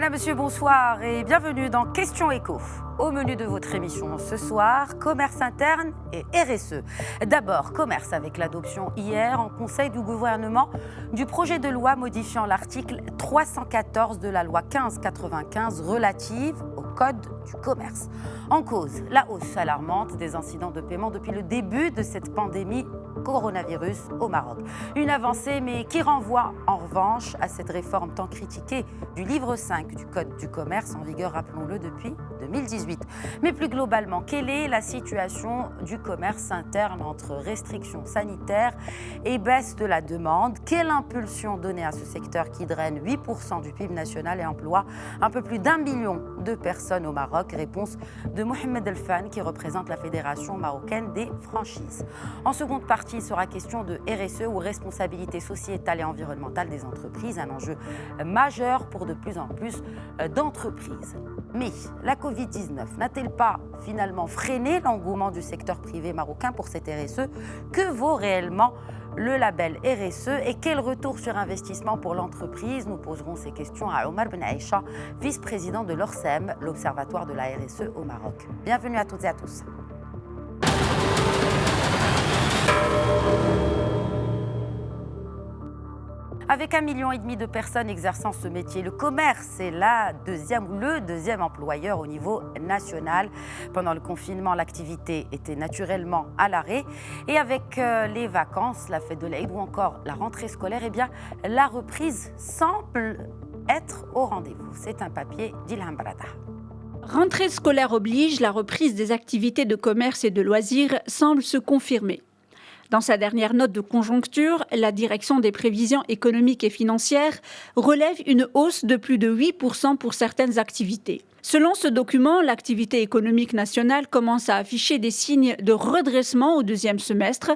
Mesdames, Messieurs, bonsoir et bienvenue dans Question Éco. Au menu de votre émission ce soir, commerce interne et RSE. D'abord, commerce avec l'adoption hier en Conseil du gouvernement du projet de loi modifiant l'article 314 de la loi 1595 relative au Code du commerce. En cause, la hausse alarmante des incidents de paiement depuis le début de cette pandémie coronavirus au Maroc. Une avancée, mais qui renvoie en revanche à cette réforme tant critiquée du livre 5 du Code du commerce en vigueur, rappelons-le, depuis 2018. Mais plus globalement, quelle est la situation du commerce interne entre restrictions sanitaires et baisse de la demande? Quelle impulsion donner à ce secteur qui draine 8% du PIB national et emploie un peu plus d'1 million de personnes au Maroc? Réponse de Mohamed Elfan, qui représente la Fédération marocaine des franchises. En seconde partie, il sera question de RSE ou responsabilité sociétale et environnementale des entreprises, un enjeu majeur pour de plus en plus d'entreprises. Mais la Covid-19 n'a-t-elle pas finalement freiné l'engouement du secteur privé marocain pour cette RSE? Que vaut réellement le label RSE et quel retour sur investissement pour l'entreprise? Nous poserons ces questions à Omar Ben Aïcha, vice-président de l'ORSEM, l'Observatoire de la RSE au Maroc. Bienvenue à toutes et à tous. Avec 1,5 million de personnes exerçant ce métier, le commerce est le deuxième employeur au niveau national. Pendant le confinement, l'activité était naturellement à l'arrêt. Et avec les vacances, la fête de l'Aïd ou encore la rentrée scolaire, eh bien, la reprise semble être au rendez-vous. C'est un papier d'Ilham Barada. Rentrée scolaire oblige, la reprise des activités de commerce et de loisirs semble se confirmer. Dans sa dernière note de conjoncture, la Direction des prévisions économiques et financières relève une hausse de plus de 8% pour certaines activités. Selon ce document, l'activité économique nationale commence à afficher des signes de redressement au deuxième semestre.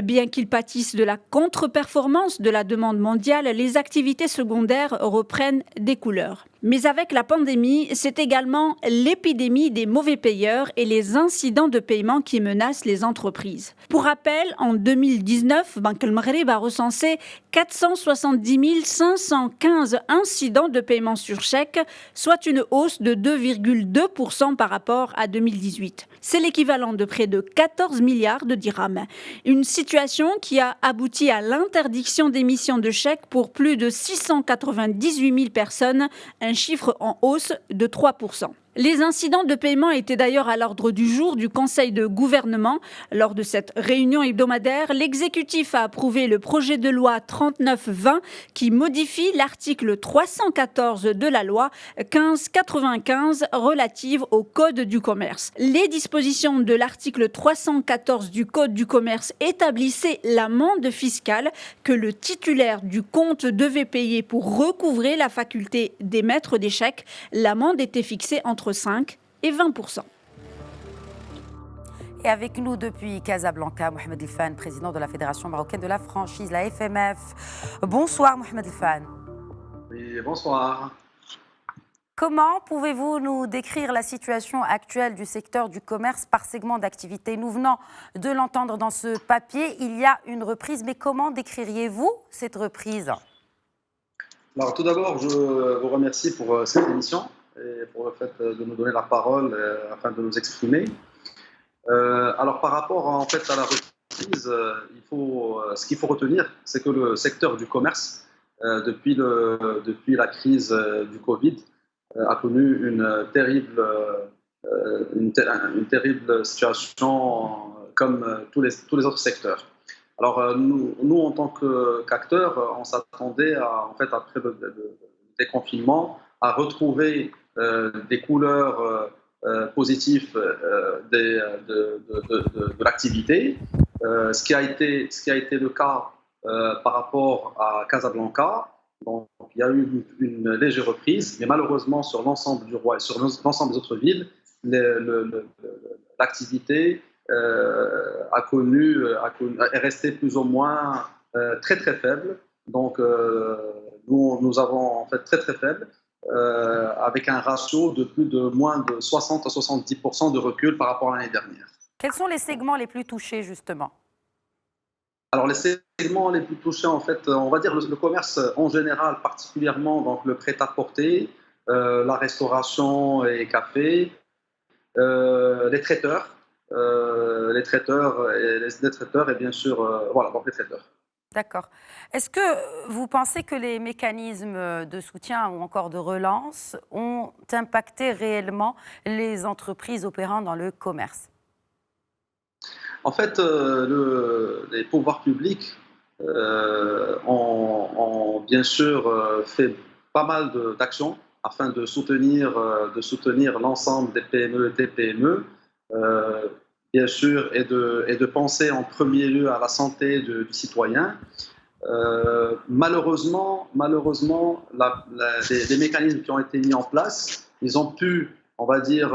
Bien qu'ils pâtissent de la contre-performance de la demande mondiale, les activités secondaires reprennent des couleurs. Mais avec la pandémie, c'est également l'épidémie des mauvais payeurs et les incidents de paiement qui menacent les entreprises. Pour rappel, en 2019, Banque El Maghreb a recensé 470 515 incidents de paiement sur chèque, soit une hausse de 2,2% par rapport à 2018. C'est l'équivalent de près de 14 milliards de dirhams. Une situation qui a abouti à l'interdiction d'émission de chèques pour plus de 698 000 personnes, un chiffre en hausse de 3%. Les incidents de paiement étaient d'ailleurs à l'ordre du jour du Conseil de gouvernement. Lors de cette réunion hebdomadaire, l'exécutif a approuvé le projet de loi 3920 qui modifie l'article 314 de la loi 1595 relative au Code du commerce. Les dispositions de l'article 314 du Code du commerce établissaient l'amende fiscale que le titulaire du compte devait payer pour recouvrer la faculté d'émettre des chèques. L'amende était fixée entre 5 et 20%. Et avec nous depuis Casablanca, Mohamed Elfan, président de la Fédération marocaine de la franchise, la FMF. Bonsoir Mohamed Elfan. Oui, bonsoir. Comment pouvez-vous nous décrire la situation actuelle du secteur du commerce par segment d'activité? Nous venons de l'entendre dans ce papier, il y a une reprise, mais comment décririez-vous cette reprise? Alors tout d'abord, je vous remercie pour cette émission et pour le fait de nous donner la parole afin de nous exprimer. Alors par rapport en fait à la reprise, ce qu'il faut retenir, c'est que le secteur du commerce, depuis la crise du Covid, a connu une terrible situation comme tous les autres secteurs. Alors nous en tant qu'acteurs, on s'attendait après le déconfinement à retrouver des couleurs positives de l'activité, ce qui a été le cas par rapport à Casablanca. Donc, il y a eu une légère reprise, mais malheureusement sur l'ensemble du Roi et sur l'ensemble des autres villes, l'activité est restée plus ou moins très très faible. Donc nous avons en fait très très faible, avec un ratio de moins de 60 à 70% de recul par rapport à l'année dernière. Quels sont les segments les plus touchés justement? Alors les segments les plus touchés, en fait, on va dire le commerce en général, particulièrement donc le prêt-à-porter, la restauration et café, les traiteurs, les traiteurs et bien sûr, voilà, donc les traiteurs. D'accord. Est-ce que vous pensez que les mécanismes de soutien ou encore de relance ont impacté réellement les entreprises opérant dans le commerce? En fait, les pouvoirs publics ont bien sûr fait pas mal d'actions afin de soutenir l'ensemble des PME et TPME, bien sûr, et de penser en premier lieu à la santé du citoyen. Malheureusement les mécanismes qui ont été mis en place, ils ont pu, on va dire,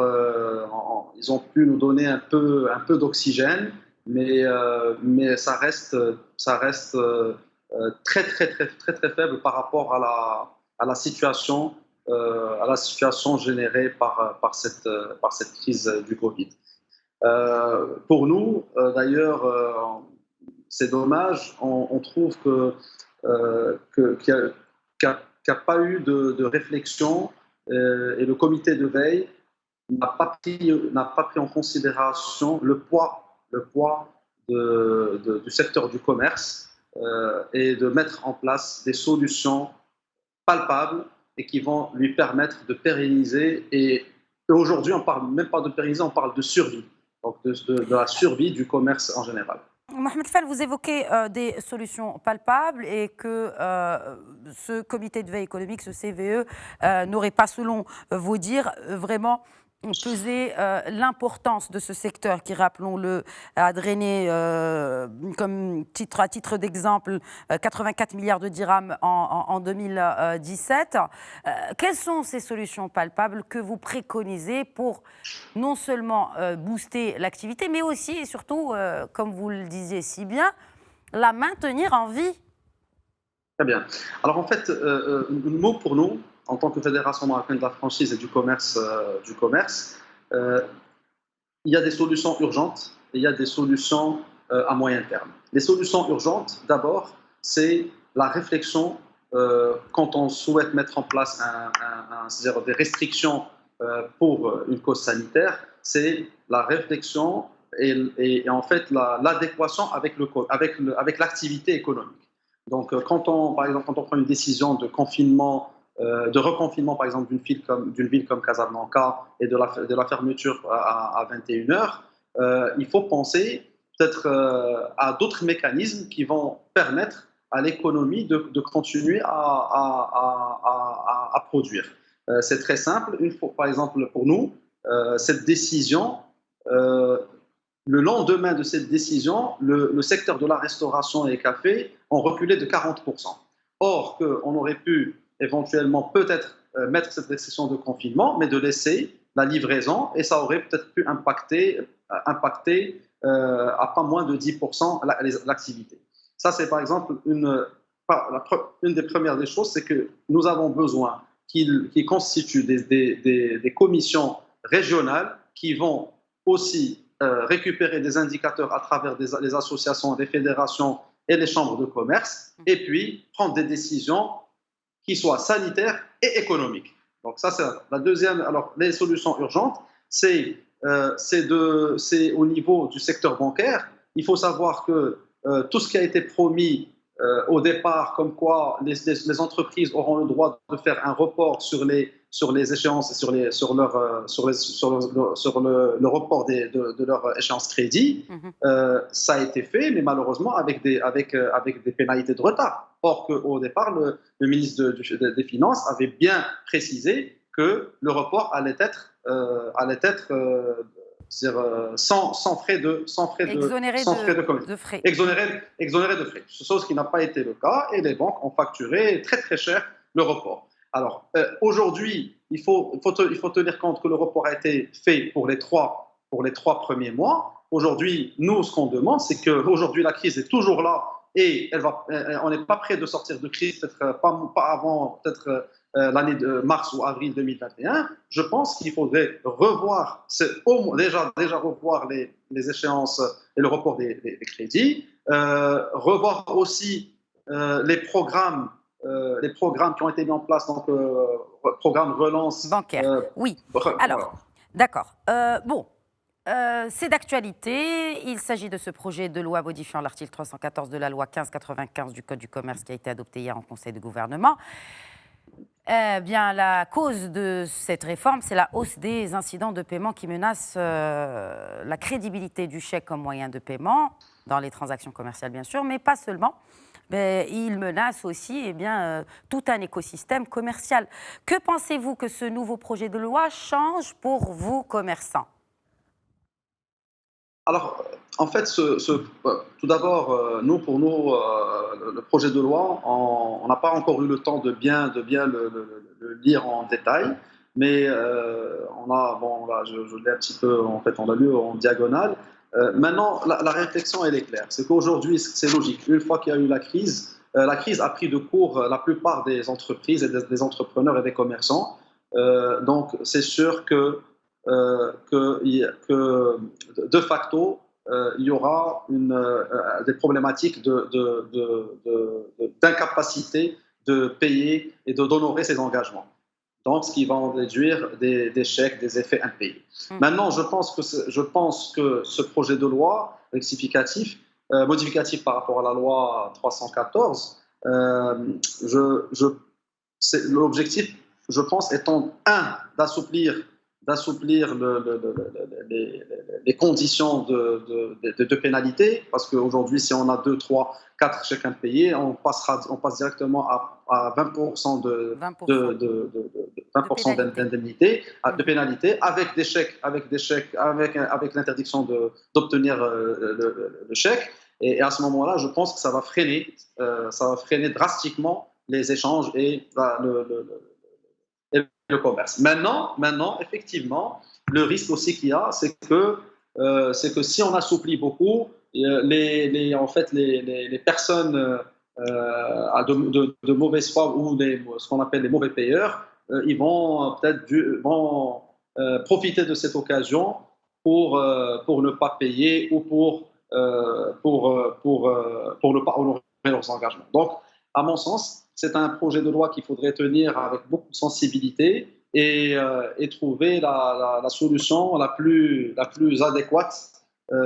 ils ont pu nous donner un peu d'oxygène, mais ça reste très faible par rapport à à la situation générée par cette crise du Covid. Pour nous, d'ailleurs, c'est dommage. On trouve qu'il n'y a pas eu de réflexion et le comité de veille n'a pas pris en considération le poids du secteur du commerce et de mettre en place des solutions palpables et qui vont lui permettre de pérenniser. Et aujourd'hui, on ne parle même pas de pérenniser, on parle de survie, donc de la survie du commerce en général. Mohamed Fall, vous évoquez des solutions palpables et que ce comité de veille économique, ce CVE, n'aurait pas, selon vos dires, vraiment pesé l'importance de ce secteur qui, rappelons-le, a drainé, à titre d'exemple, 84 milliards de dirhams en 2017. Quelles sont ces solutions palpables que vous préconisez pour non seulement booster l'activité, mais aussi et surtout, comme vous le disiez si bien, la maintenir en vie? Très bien. Alors en fait, mot pour nous, en tant que Fédération marocaine de la franchise et du commerce, il y a des solutions urgentes et il y a des solutions à moyen terme. Les solutions urgentes, d'abord, c'est la réflexion quand on souhaite mettre en place c'est-à-dire des restrictions pour une cause sanitaire, c'est la réflexion et en fait l'adéquation avec l'activité économique. Donc, par exemple, quand on prend une décision de confinement, de reconfinement, par exemple, d'une ville comme Casablanca et de la fermeture à 21 heures, il faut penser peut-être à d'autres mécanismes qui vont permettre à l'économie de continuer à produire. C'est très simple. Par exemple, pour nous, cette décision, le lendemain de cette décision, le secteur de la restauration et café ont reculé de 40%. Or, on aurait pu éventuellement peut-être mettre cette restriction de confinement, mais de laisser la livraison, et ça aurait peut-être pu impacter à pas moins de 10% l'activité. Ça, c'est par exemple une des premières des choses, c'est que nous avons besoin qu'ils constituent des commissions régionales qui vont aussi récupérer des indicateurs à travers les associations, les fédérations et les chambres de commerce, et puis prendre des décisions qui soient sanitaires et économiques. Donc ça, c'est la deuxième. Alors, les solutions urgentes, c'est au niveau du secteur bancaire. Il faut savoir que tout ce qui a été promis au départ, comme quoi les entreprises auront le droit de faire un report sur les échéances et sur le report de leur échéance crédit, ça a été fait, mais malheureusement avec des pénalités de retard. Or qu'au départ, le ministre des Finances avait bien précisé que le report allait être sans frais de frais. Exonéré de frais. Chose qui n'a pas été le cas et les banques ont facturé très très cher le report. Alors aujourd'hui, il faut tenir compte que le report a été fait pour les trois premiers mois. Aujourd'hui, nous, ce qu'on demande, c'est qu'aujourd'hui, la crise est toujours là et on n'est pas prêt de sortir de crise, peut-être pas avant l'année de mars ou avril 2021. Je pense qu'il faudrait revoir, déjà revoir les échéances et le report des crédits, revoir aussi les programmes qui ont été mis en place. Donc, programme relance bancaire. Oui. Alors, voilà. d'accord. C'est d'actualité. Il s'agit de ce projet de loi modifiant l'article 314 de la loi 1595 du Code du commerce qui a été adopté hier en Conseil de gouvernement. Bien, la cause de cette réforme, c'est la hausse des incidents de paiement qui menacent la crédibilité du chèque comme moyen de paiement, dans les transactions commerciales bien sûr, mais pas seulement. Mais il menace aussi tout un écosystème commercial. Que pensez-vous que ce nouveau projet de loi change pour vous, commerçants ? Alors, en fait, tout d'abord, pour nous, le projet de loi, on n'a pas encore eu le temps de bien le lire en détail, mais je l'ai un petit peu, en fait, on l'a lu en diagonale. Maintenant, la réflexion, elle est claire. C'est qu'aujourd'hui, c'est logique. Une fois qu'il y a eu la crise a pris de court la plupart des entreprises et des entrepreneurs et des commerçants. Donc, c'est sûr que de facto, il y aura des problématiques d'incapacité de payer et d'honorer ses engagements. Donc, ce qui va en déduire des chèques, des effets impayés. Maintenant, je pense que ce projet de loi rectificatif, modificatif par rapport à la loi 314, l'objectif, je pense, étant d'assouplir les conditions de pénalité, parce qu'aujourd'hui, si on a 2, 3, 4 chèques impayés, on passe directement à 20% d'indemnité, de pénalité, avec l'interdiction d'obtenir le chèque. Et à ce moment-là, je pense que ça va freiner drastiquement les échanges et le commerce. Maintenant, effectivement, le risque aussi qu'il y a, c'est que si on assouplit beaucoup, les personnes de mauvaise foi ou ce qu'on appelle les mauvais payeurs, ils vont profiter de cette occasion pour ne pas payer ou pour ne pas honorer leurs engagements. Donc, à mon sens, c'est un projet de loi qu'il faudrait tenir avec beaucoup de sensibilité et trouver la solution la plus adéquate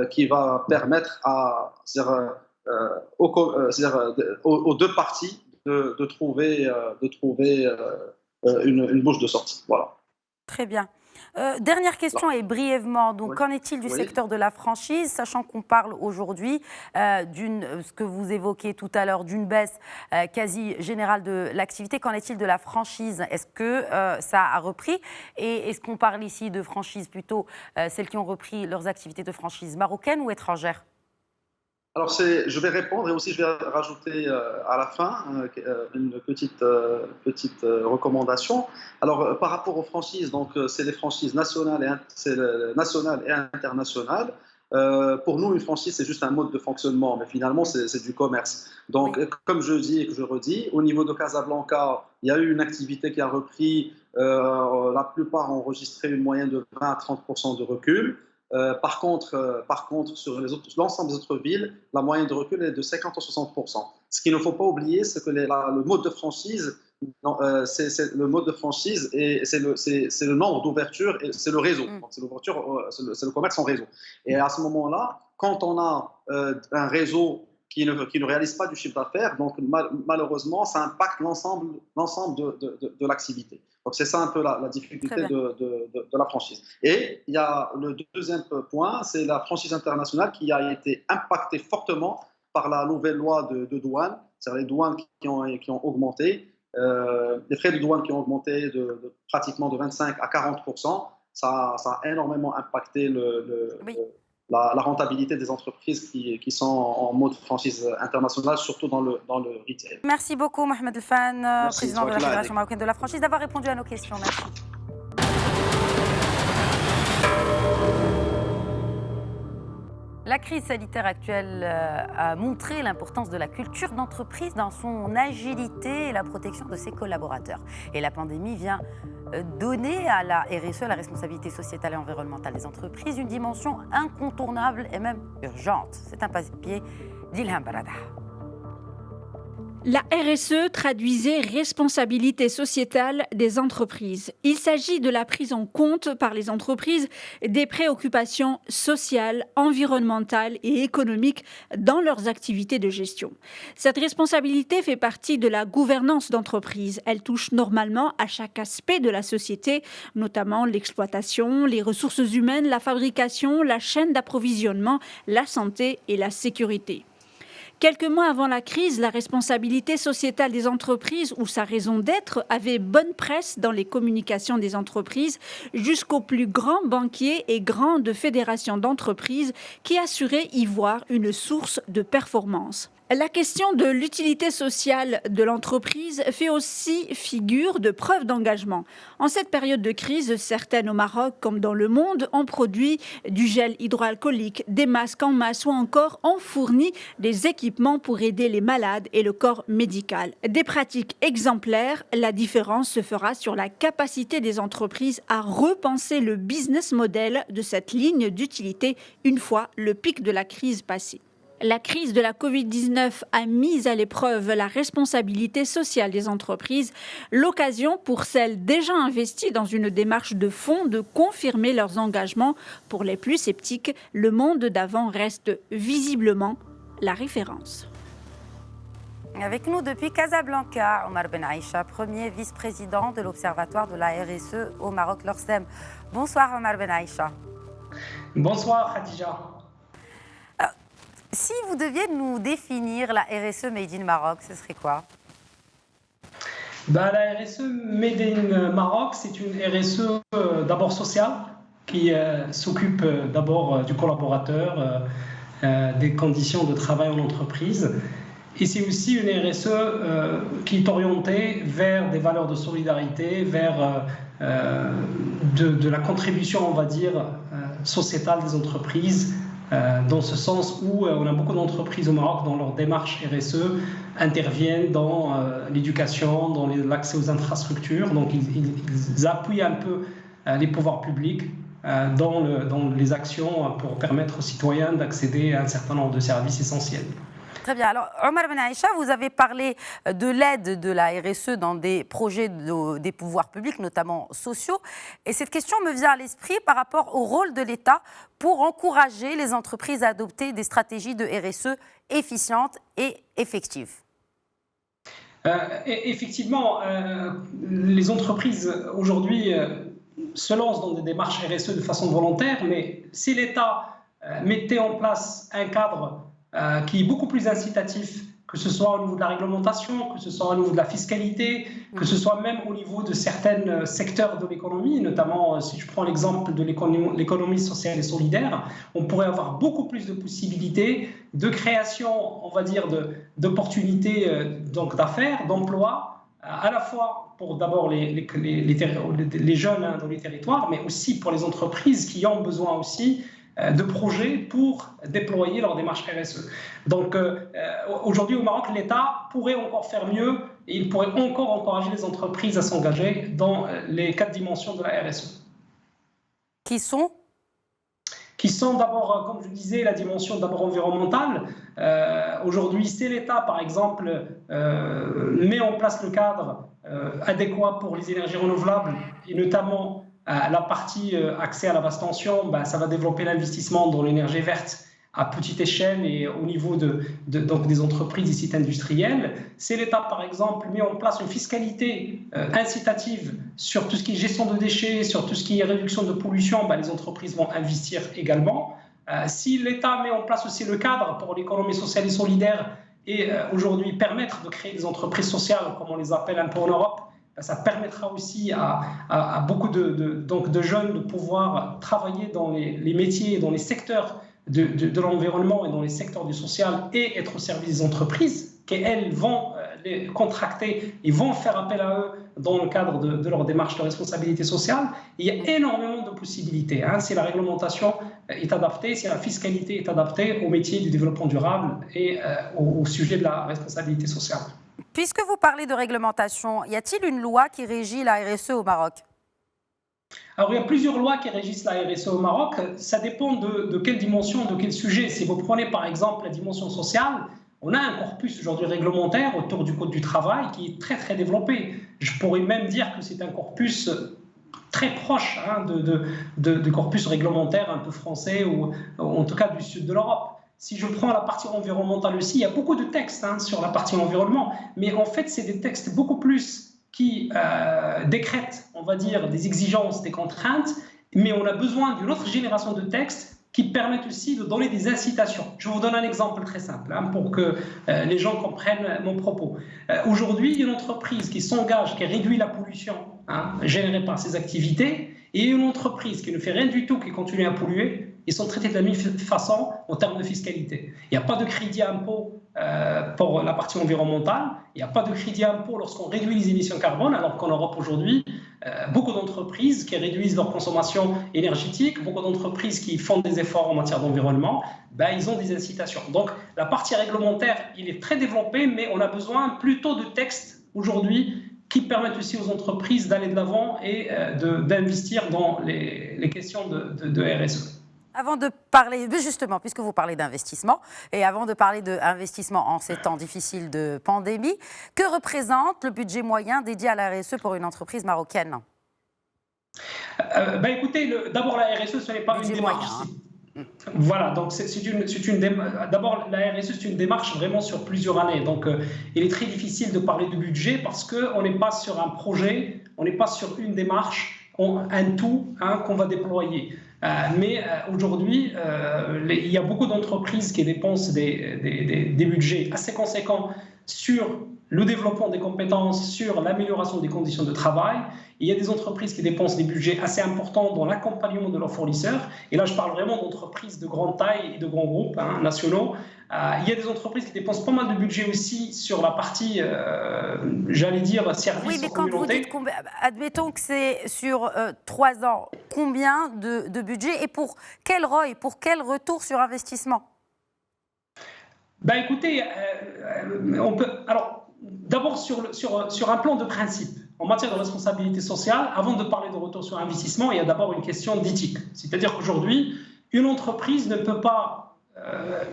qui va permettre aux deux parties de trouver une bouche de sortie. Voilà. Très bien. Dernière question et brièvement, donc oui. Qu'en est-il du secteur de la franchise, sachant qu'on parle aujourd'hui ce que vous évoquiez tout à l'heure, d'une baisse quasi générale de l'activité. Qu'en est-il de la franchise? Est-ce que ça a repris? Et est-ce qu'on parle ici de franchises plutôt celles qui ont repris leurs activités de franchise marocaines ou étrangères? Alors, je vais répondre et aussi je vais rajouter à la fin une petite recommandation. Alors, par rapport aux franchises, donc c'est les franchises nationales et internationales. Pour nous, une franchise, c'est juste un mode de fonctionnement, mais finalement, c'est du commerce. Donc, comme je dis et que je redis, au niveau de Casablanca, il y a eu une activité qui a repris. La plupart ont enregistré une moyenne de 20 à 30% de recul. Par contre, sur l'ensemble des autres villes, la moyenne de recul est de 50 à 60%. Ce qu'il ne faut pas oublier, c'est que le mode de franchise, le mode de franchise et c'est le nombre d'ouvertures et c'est le réseau. Donc, c'est le commerce en réseau. Et à ce moment-là, quand on a un réseau qui ne réalise pas du chiffre d'affaires, donc malheureusement, ça impacte l'ensemble de l'activité. Donc, c'est ça un peu la difficulté de la franchise. Et il y a le deuxième point, c'est la franchise internationale qui a été impactée fortement par la nouvelle loi de douane, c'est-à-dire les douanes qui ont augmenté, les frais de douane qui ont augmenté pratiquement de 25 à 40%. Ça a énormément impacté la rentabilité des entreprises qui sont en mode franchise internationale, surtout dans le retail. Merci beaucoup, Mohamed Elfan, président de la Fédération marocaine de la franchise, d'avoir répondu à nos questions. Merci. La crise sanitaire actuelle a montré l'importance de la culture d'entreprise dans son agilité et la protection de ses collaborateurs. Et la pandémie vient donner à la RSE, la responsabilité sociétale et environnementale des entreprises, une dimension incontournable et même urgente. C'est un papier d'Ilham Barada. La RSE traduisait responsabilité sociétale des entreprises. Il s'agit de la prise en compte par les entreprises des préoccupations sociales, environnementales et économiques dans leurs activités de gestion. Cette responsabilité fait partie de la gouvernance d'entreprise. Elle touche normalement à chaque aspect de la société, notamment l'exploitation, les ressources humaines, la fabrication, la chaîne d'approvisionnement, la santé et la sécurité. Quelques mois avant la crise, la responsabilité sociétale des entreprises ou sa raison d'être avait bonne presse dans les communications des entreprises jusqu'aux plus grands banquiers et grandes fédérations d'entreprises qui assuraient y voir une source de performance. La question de l'utilité sociale de l'entreprise fait aussi figure de preuve d'engagement. En cette période de crise, certaines au Maroc comme dans le monde ont produit du gel hydroalcoolique, des masques en masse ou encore ont fourni des équipements pour aider les malades et le corps médical. Des pratiques exemplaires, la différence se fera sur la capacité des entreprises à repenser le business model de cette ligne d'utilité une fois le pic de la crise passé. La crise de la Covid-19 a mis à l'épreuve la responsabilité sociale des entreprises, l'occasion pour celles déjà investies dans une démarche de fond de confirmer leurs engagements. Pour les plus sceptiques, le monde d'avant reste visiblement la référence. Avec nous depuis Casablanca, Omar Ben Aïcha, premier vice-président de l'Observatoire de la RSE au Maroc, l'ORSEM. Bonsoir Omar Ben Aïcha. Bonsoir Khadija. Si vous deviez nous définir la RSE Made in Maroc, ce serait quoi? La RSE Made in Maroc, c'est une RSE d'abord sociale qui s'occupe d'abord du collaborateur, des conditions de travail en entreprise. Et c'est aussi une RSE qui est orientée vers des valeurs de solidarité, vers de la contribution, on va dire, sociétale des entreprises. Dans ce sens où on a beaucoup d'entreprises au Maroc dans leur démarche RSE interviennent dans l'éducation, dans l'accès aux infrastructures. Donc ils appuient un peu les pouvoirs publics dans les actions pour permettre aux citoyens d'accéder à un certain nombre de services essentiels. Très bien. Alors, Omar Ben Aïcha, vous avez parlé de l'aide de la RSE dans des projets des pouvoirs publics, notamment sociaux. Et cette question me vient à l'esprit par rapport au rôle de l'État pour encourager les entreprises à adopter des stratégies de RSE efficientes et effectives. Effectivement, les entreprises aujourd'hui se lancent dans des démarches RSE de façon volontaire, mais si l'État mettait en place un cadre qui est beaucoup plus incitatif, que ce soit au niveau de la réglementation, que ce soit au niveau de la fiscalité, que ce soit même au niveau de certains secteurs de l'économie, notamment si je prends l'exemple de l'économie sociale et solidaire, on pourrait avoir beaucoup plus de possibilités de création, on va dire, d'opportunités d'affaires, d'emplois, à la fois pour d'abord les jeunes dans les territoires, mais aussi pour les entreprises qui ont besoin aussi de projets pour déployer leur démarche RSE. Donc aujourd'hui au Maroc, l'État pourrait encore faire mieux et il pourrait encore encourager les entreprises à s'engager dans les 4 dimensions de la RSE. Qui sont d'abord, comme je disais, la dimension d'abord environnementale. Aujourd'hui, si l'État, par exemple, met en place le cadre adéquat pour les énergies renouvelables et notamment la partie accès à la basse tension, ça va développer l'investissement dans l'énergie verte à petite échelle et au niveau donc des entreprises, des sites industriels. Si l'État, par exemple, met en place une fiscalité incitative sur tout ce qui est gestion de déchets, sur tout ce qui est réduction de pollution, les entreprises vont investir également. Si l'État met en place aussi le cadre pour l'économie sociale et solidaire et aujourd'hui permettre de créer des entreprises sociales, comme on les appelle un peu en Europe, ça permettra aussi à beaucoup de jeunes de pouvoir travailler dans les métiers, dans les secteurs de l'environnement et dans les secteurs du social et être au service des entreprises qu'elles vont les contracter et vont faire appel à eux dans le cadre de leur démarche de responsabilité sociale. Il y a énormément de possibilités. Si la réglementation est adaptée, si la fiscalité est adaptée au métier du développement durable et au sujet de la responsabilité sociale. Puisque vous parlez de réglementation, y a-t-il une loi qui régit la RSE au Maroc? Alors, il y a plusieurs lois qui régissent la RSE au Maroc. Ça dépend de quelle dimension, de quel sujet. Si vous prenez par exemple la dimension sociale, on a un corpus aujourd'hui réglementaire autour du Code du travail qui est très très développé. Je pourrais même dire que c'est un corpus très proche du corpus réglementaire un peu français ou en tout cas du sud de l'Europe. Si je prends la partie environnementale aussi, il y a beaucoup de textes sur la partie environnement, mais en fait, c'est des textes beaucoup plus qui décrètent, on va dire, des exigences, des contraintes, mais on a besoin d'une autre génération de textes qui permettent aussi de donner des incitations. Je vous donne un exemple très simple pour que les gens comprennent mon propos. Aujourd'hui, une entreprise qui s'engage, qui réduit la pollution générée par ses activités, et une entreprise qui ne fait rien du tout, qui continue à polluer, ils sont traités de la même façon en termes de fiscalité. Il n'y a pas de crédit impôt pour la partie environnementale, il n'y a pas de crédit impôt lorsqu'on réduit les émissions carbone, alors qu'en Europe aujourd'hui, beaucoup d'entreprises qui réduisent leur consommation énergétique, beaucoup d'entreprises qui font des efforts en matière d'environnement, ils ont des incitations. Donc la partie réglementaire, il est très développé, mais on a besoin plutôt de textes aujourd'hui qui permettent aussi aux entreprises d'aller de l'avant et d'investir dans les questions de RSE. Avant de parler, justement, puisque vous parlez d'investissement, et avant de parler d'investissement en ces temps difficiles de pandémie, que représente le budget moyen dédié à la RSE pour une entreprise marocaine ? Écoutez, d'abord la RSE, ce n'est pas une démarche. Voilà, donc d'abord la RSE, c'est une démarche vraiment sur plusieurs années. Donc il est très difficile de parler de budget parce qu'on n'est pas sur un projet, on n'est pas sur une démarche, un tout qu'on va déployer. Mais aujourd'hui, il y a beaucoup d'entreprises qui dépensent des budgets assez conséquents sur le développement des compétences, sur l'amélioration des conditions de travail. Il y a des entreprises qui dépensent des budgets assez importants dans l'accompagnement de leurs fournisseurs. Et là, je parle vraiment d'entreprises de grande taille et de grands groupes nationaux. Il y a des entreprises qui dépensent pas mal de budget aussi sur la partie, j'allais dire, service. Oui, mais quand vous dites, admettons que c'est sur 3 ans, combien de budget et pour quel ROI, pour quel retour sur investissement ? Écoutez, on peut. Alors, d'abord sur un plan de principe, en matière de responsabilité sociale, avant de parler de retour sur investissement, il y a d'abord une question d'éthique. C'est-à-dire qu'aujourd'hui, une entreprise ne peut pas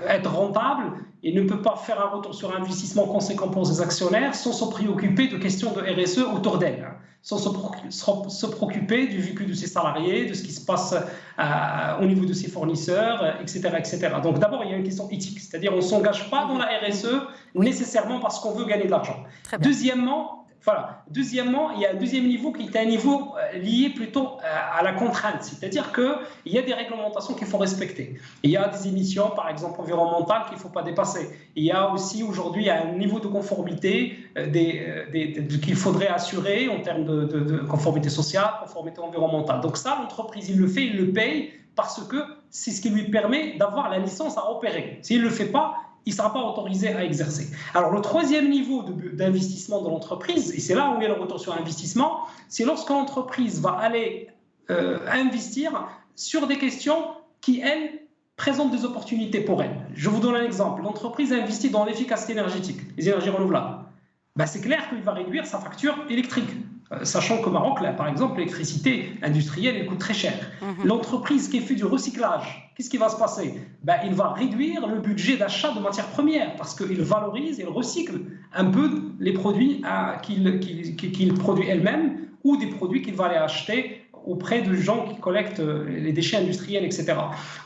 être rentable et ne peut pas faire un retour sur investissement conséquent pour ses actionnaires sans se préoccuper de questions de RSE autour d'elle, sans se préoccuper du vécu de ses salariés, de ce qui se passe au niveau de ses fournisseurs, etc., etc. Donc d'abord, il y a une question éthique, c'est-à-dire on ne s'engage pas dans la RSE nécessairement parce qu'on veut gagner de l'argent. Deuxièmement, il y a un deuxième niveau qui est un niveau lié plutôt à la contrainte, c'est-à-dire qu'il y a des réglementations qu'il faut respecter. Il y a des émissions, par exemple environnementales, qu'il ne faut pas dépasser. Il y a aussi aujourd'hui un niveau de conformité qu'il faudrait assurer en termes de conformité sociale, conformité environnementale. Donc ça, l'entreprise, il le fait, il le paye parce que c'est ce qui lui permet d'avoir la licence à opérer. S'il ne le fait pas, il ne sera pas autorisé à exercer. Alors, le troisième niveau d'investissement de l'entreprise, et c'est là où il y a le retour sur investissement, c'est lorsque l'entreprise va aller investir sur des questions qui, elles, présentent des opportunités pour elle. Je vous donne un exemple. L'entreprise investit dans l'efficacité énergétique, les énergies renouvelables. C'est clair qu'il va réduire sa facture électrique. Sachant qu'au Maroc, là, par exemple, l'électricité industrielle, elle coûte très cher. L'entreprise qui fait du recyclage, qu'est-ce qui va se passer ? Il va réduire le budget d'achat de matières premières parce qu'il valorise et il recycle un peu les produits qu'il produit elle-même ou des produits qu'il va aller acheter auprès de gens qui collectent les déchets industriels, etc.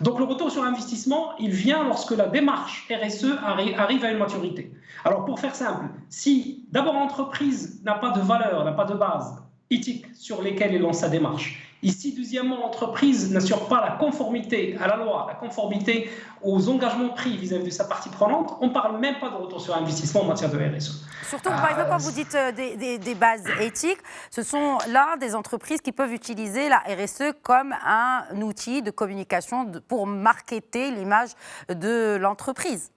Donc le retour sur investissement, il vient lorsque la démarche RSE arrive à une maturité. Alors pour faire simple, si d'abord l'entreprise n'a pas de valeur, n'a pas de base éthique sur lesquelles elle lance sa démarche, et si deuxièmement l'entreprise n'assure pas la conformité à la loi, la conformité aux engagements pris vis-à-vis de sa partie prenante, on ne parle même pas de retour sur investissement en matière de RSE. Surtout, par exemple, quand vous dites des bases éthiques, ce sont là des entreprises qui peuvent utiliser la RSE comme un outil de communication pour marketer l'image de l'entreprise.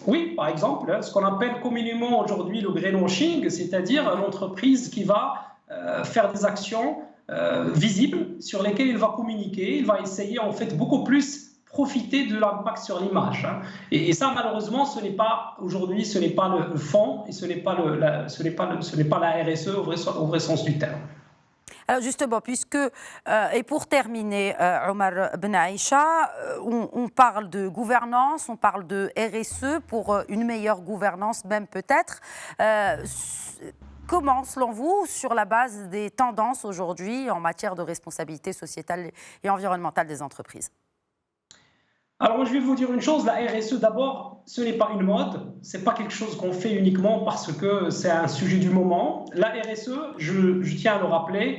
Oui, par exemple, ce qu'on appelle communément aujourd'hui le greenwashing, c'est-à-dire l'entreprise qui va faire des actions visibles sur lesquelles il va communiquer, il va essayer en fait beaucoup plus profiter de l'impact sur l'image. Et ça, malheureusement, ce n'est pas aujourd'hui, ce n'est pas le fond et ce n'est pas la RSE au vrai sens du terme. Alors justement, et pour terminer, Omar Ben Aïcha, on parle de gouvernance, on parle de RSE pour une meilleure gouvernance même peut-être. Comment, selon vous, sur la base des tendances aujourd'hui en matière de responsabilité sociétale et environnementale des entreprises? Alors, je vais vous dire une chose, la RSE, d'abord, ce n'est pas une mode, ce n'est pas quelque chose qu'on fait uniquement parce que c'est un sujet du moment. La RSE, je tiens à le rappeler,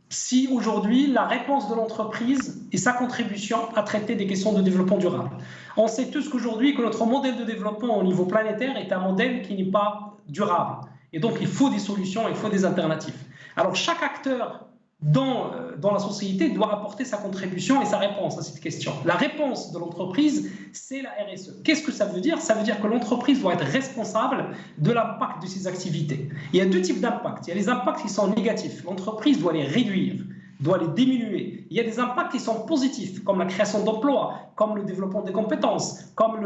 si aujourd'hui la réponse de l'entreprise et sa contribution à traiter des questions de développement durable. On sait tous qu'aujourd'hui que notre modèle de développement au niveau planétaire est un modèle qui n'est pas durable. Et donc, il faut des solutions, il faut des alternatives. Alors, chaque acteur dans la société doit apporter sa contribution et sa réponse à cette question. La réponse de l'entreprise, c'est la RSE. Qu'est-ce que ça veut dire? Ça veut dire que l'entreprise doit être responsable de l'impact de ses activités. Il y a deux types d'impacts. Il y a les impacts qui sont négatifs. L'entreprise doit les réduire, doit les diminuer. Il y a des impacts qui sont positifs, comme la création d'emplois, comme le développement des compétences, comme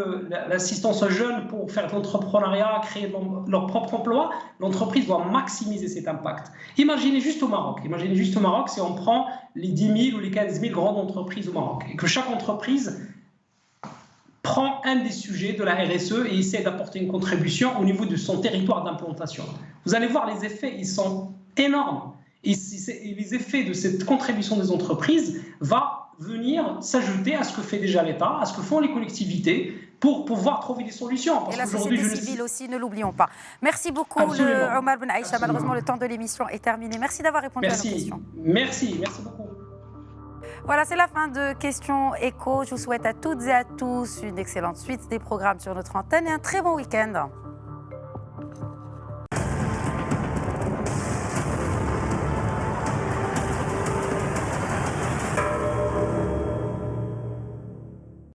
l'assistance aux jeunes pour faire de l'entrepreneuriat, créer leur propre emploi. L'entreprise doit maximiser cet impact. Imaginez juste au Maroc, si on prend les 10 000 ou les 15 000 grandes entreprises au Maroc, et que chaque entreprise prend un des sujets de la RSE et essaie d'apporter une contribution au niveau de son territoire d'implantation. Vous allez voir, les effets, ils sont énormes. Et les effets de cette contribution des entreprises vont venir s'ajouter à ce que fait déjà l'État, à ce que font les collectivités pour pouvoir trouver des solutions. Parce et la société civile aussi, ne l'oublions pas. Merci beaucoup, Omar Ben Aïcha. Malheureusement, le temps de l'émission est terminé. Merci d'avoir répondu à nos questions. Merci beaucoup. Voilà, c'est la fin de Questions Écho. Je vous souhaite à toutes et à tous une excellente suite des programmes sur notre antenne et un très bon week-end.